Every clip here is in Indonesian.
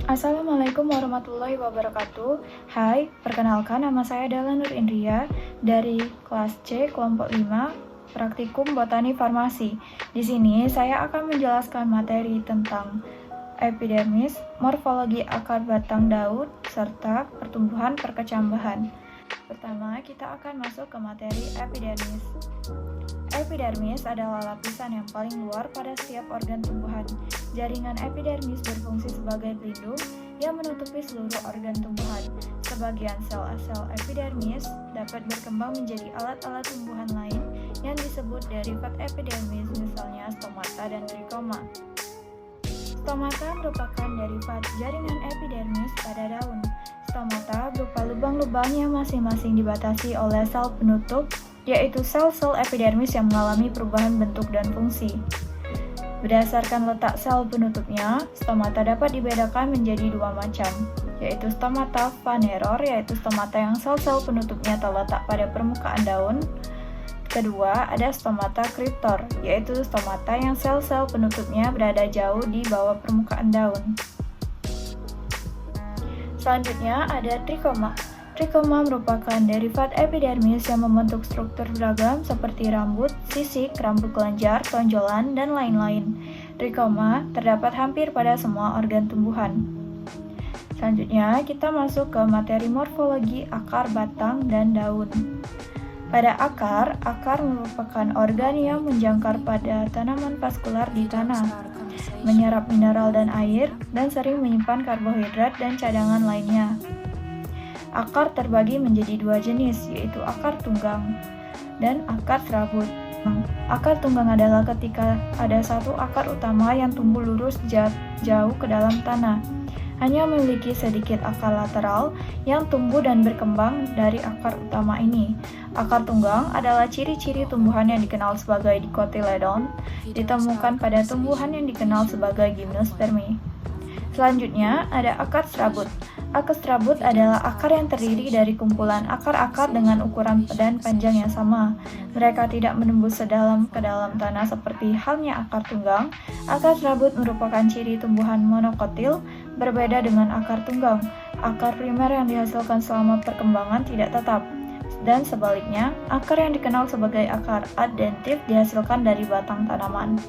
Assalamualaikum warahmatullahi wabarakatuh. Hai, perkenalkan nama saya Dahlan Nur Indria dari kelas C kelompok 5 Praktikum Botani Farmasi. Di sini saya akan menjelaskan materi tentang epidermis, morfologi akar batang daun, serta pertumbuhan perkecambahan. Pertama, kita akan masuk ke materi epidermis. Epidermis adalah lapisan yang paling luar pada setiap organ tumbuhan. Jaringan epidermis berfungsi sebagai pelindung yang menutupi seluruh organ tumbuhan. Sebagian sel-sel epidermis dapat berkembang menjadi alat-alat tumbuhan lain yang disebut derivat epidermis, misalnya stomata dan trikoma. Stomata merupakan derivat jaringan epidermis pada daun. Stomata berupa lubang-lubang yang masing-masing dibatasi oleh sel penutup, yaitu sel-sel epidermis yang mengalami perubahan bentuk dan fungsi. Berdasarkan letak sel penutupnya, stomata dapat dibedakan menjadi dua macam, yaitu stomata phaneror, yaitu stomata yang sel-sel penutupnya terletak pada permukaan daun. Kedua, ada stomata cryptor, yaitu stomata yang sel-sel penutupnya berada jauh di bawah permukaan daun. Selanjutnya ada trikoma. Trikoma merupakan derivat epidermis yang membentuk struktur beragam seperti rambut, sisik, rambut kelenjar, tonjolan, dan lain-lain. Trikoma terdapat hampir pada semua organ tumbuhan. Selanjutnya, kita masuk ke materi morfologi akar, batang, dan daun. Pada akar merupakan organ yang menjangkar pada tanaman vaskular di tanah, menyerap mineral dan air, dan sering menyimpan karbohidrat dan cadangan lainnya. Akar terbagi menjadi dua jenis, yaitu akar tunggang dan akar serabut. Akar tunggang adalah ketika ada satu akar utama yang tumbuh lurus jauh ke dalam tanah. Hanya memiliki sedikit akar lateral yang tumbuh dan berkembang dari akar utama ini. Akar tunggang adalah ciri-ciri tumbuhan yang dikenal sebagai dicotyledon, ditemukan pada tumbuhan yang dikenal sebagai gymnospermi. Selanjutnya ada akar serabut. Akar serabut adalah akar yang terdiri dari kumpulan akar-akar dengan ukuran dan panjang yang sama. Mereka tidak menembus ke dalam tanah seperti halnya akar tunggang. Akar serabut merupakan ciri tumbuhan monokotil, berbeda dengan akar tunggang. Akar primer yang dihasilkan selama perkembangan tidak tetap. Dan sebaliknya, akar yang dikenal sebagai akar adventif dihasilkan dari batang tanaman.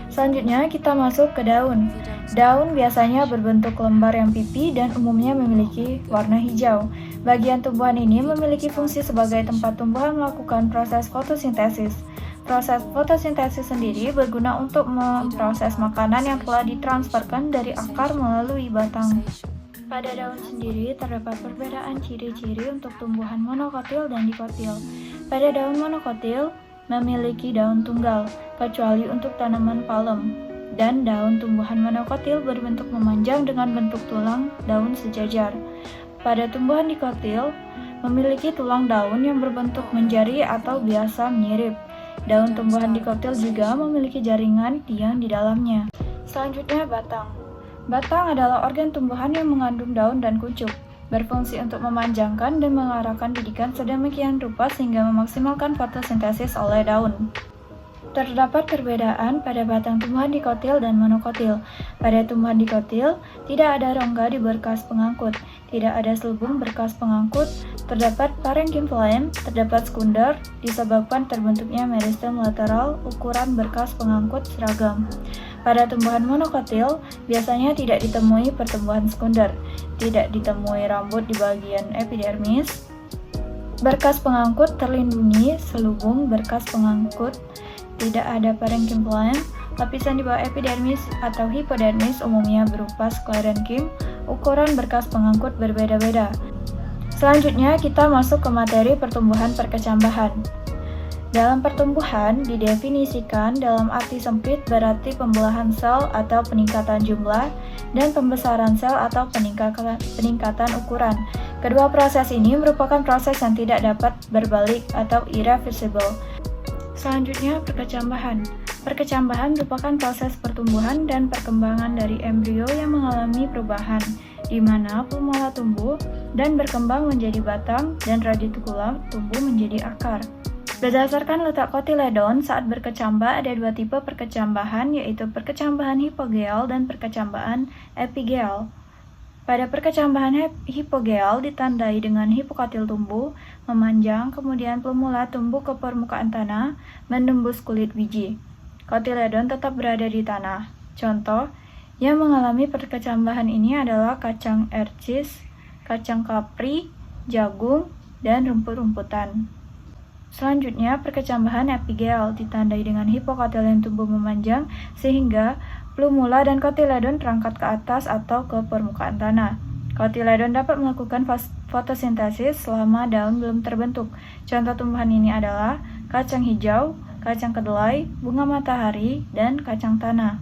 Selanjutnya kita masuk ke daun. Daun biasanya berbentuk lembar yang pipi dan umumnya memiliki warna hijau. Bagian tumbuhan ini memiliki fungsi sebagai tempat tumbuhan melakukan proses fotosintesis. Proses fotosintesis sendiri berguna untuk memproses makanan yang telah ditransferkan dari akar melalui batang. Pada daun sendiri terdapat perbedaan ciri-ciri untuk tumbuhan monokotil dan dikotil. Pada daun monokotil memiliki daun tunggal, kecuali untuk tanaman palem. Dan daun tumbuhan monokotil berbentuk memanjang dengan bentuk tulang daun sejajar. Pada tumbuhan dikotil, memiliki tulang daun yang berbentuk menjari atau biasa menyirip. Daun tumbuhan dikotil juga memiliki jaringan tiang di dalamnya. Selanjutnya batang. Batang adalah organ tumbuhan yang mengandung daun dan kuncup, berfungsi untuk memanjangkan dan mengarahkan bidikan sedemikian rupa sehingga memaksimalkan fotosintesis oleh daun. Terdapat perbedaan pada batang tumbuhan dikotil dan monokotil. Pada tumbuhan dikotil, tidak ada rongga di berkas pengangkut, tidak ada selubung berkas pengangkut, terdapat parenchyma phloem, terdapat sekunder, disebabkan terbentuknya meristem lateral, ukuran berkas pengangkut seragam. Pada tumbuhan monokotil, biasanya tidak ditemui pertumbuhan sekunder, tidak ditemui rambut di bagian epidermis. Berkas pengangkut terlindungi selubung berkas pengangkut. Tidak ada parenchyma phloem. Lapisan di bawah epidermis atau hipodermis umumnya berupa sklerenchyme. Ukuran berkas pengangkut berbeda-beda. Selanjutnya kita masuk ke materi pertumbuhan perkecambahan. Dalam pertumbuhan didefinisikan dalam arti sempit berarti pembelahan sel atau peningkatan jumlah dan pembesaran sel atau peningkatan ukuran. Kedua proses ini merupakan proses yang tidak dapat berbalik atau irreversible. Selanjutnya, perkecambahan. Perkecambahan merupakan proses pertumbuhan dan perkembangan dari embrio yang mengalami perubahan, di mana plumula tumbuh dan berkembang menjadi batang dan radicula tumbuh menjadi akar. Berdasarkan letak kotiledon saat berkecambah ada dua tipe perkecambahan, yaitu perkecambahan hipogeal dan perkecambahan epigeal. Pada perkecambahan hipogeal ditandai dengan hipokatil tumbuh, memanjang, kemudian plumula tumbuh ke permukaan tanah, menembus kulit biji. Kotiledon tetap berada di tanah. Contoh yang mengalami perkecambahan ini adalah kacang ercis, kacang kapri, jagung, dan rumput-rumputan. Selanjutnya, perkecambahan epigeal ditandai dengan hipokatil yang tumbuh memanjang sehingga plumula dan kotiledon terangkat ke atas atau ke permukaan tanah. Kotiledon dapat melakukan fotosintesis selama daun belum terbentuk. Contoh tumbuhan ini adalah kacang hijau, kacang kedelai, bunga matahari, dan kacang tanah.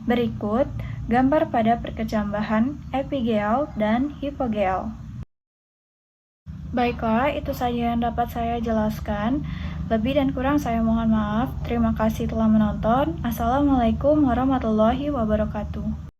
Berikut gambar pada perkecambahan epigeal dan hipogeal. Baiklah, itu saja yang dapat saya jelaskan. Lebih dan kurang saya mohon maaf. Terima kasih telah menonton. Assalamualaikum warahmatullahi wabarakatuh.